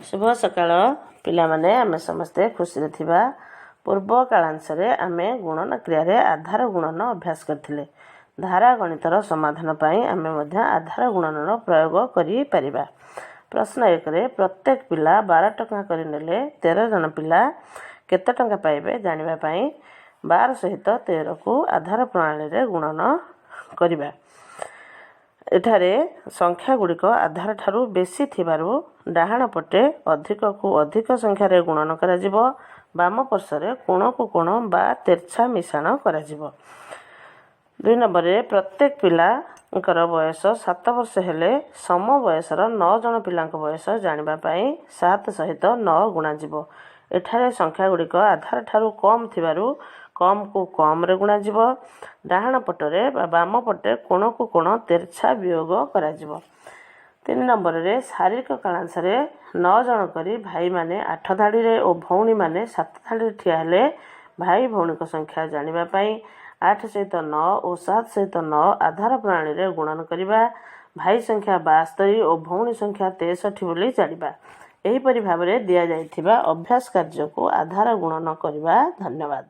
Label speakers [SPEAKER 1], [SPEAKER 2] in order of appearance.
[SPEAKER 1] शुभ सकाळ पिलामाने आमे समस्ते खुशी थिबा पूर्व कालांशरे आमे गुणन क्रिया आधार गुणन अभ्यास करथिले। धारा गणितर समाधान पाई आमे मध्य आधार गुणनर प्रयोग करि परिबा। प्रश्न 1 रे प्रत्येक पिला 12 टका करि नेले 13 जन पिला केते टका पाइबे जानिबा पाई 12 सहित 13 को आधार प्रणाली रे गुणन करिबा। एठारे संख्या गुड़िक आधार ठारू बेसी थिबारु डाहाण पटे अधिक को अधिक संख्या रे गुणन करा जिवो। बाम पार्श्व कोण को कोण बा तेरछा मिश्रण करा जिवो। 2 नंबर रे प्रत्येक पिला बयस 7 वर्ष हेले सम बयसर 9 जन पिलांक बयस जानिबा पाई 7 सहित 9 गुणा जिवो। एठारे संख्या गुड़िक आधार ठारू कम थिबारु कम को कम रे गुणा जिवो। डाहाण पटरे बाम पटे कोण को कोण तेरछा वियोग करा जिवो। 3 नंबर रे शारीरिक कालांश रे 9 जन करी भाई माने 8 धाड़ी रे और भौणी माने 7 धाड़ी रे ठिया हेले भाई भौणी को संख्या जानिबा पाई 8 सहित 9 और 7 सहित 9 आधार प्रणाली रे गुणन करिबा। भाई संख्या 72 और भौणी संख्या 63 बोली जानिबा। एही परि भाबरे दिया जाइथिबा अभ्यास कार्य को आधार गुणन करिबा। धन्यवाद।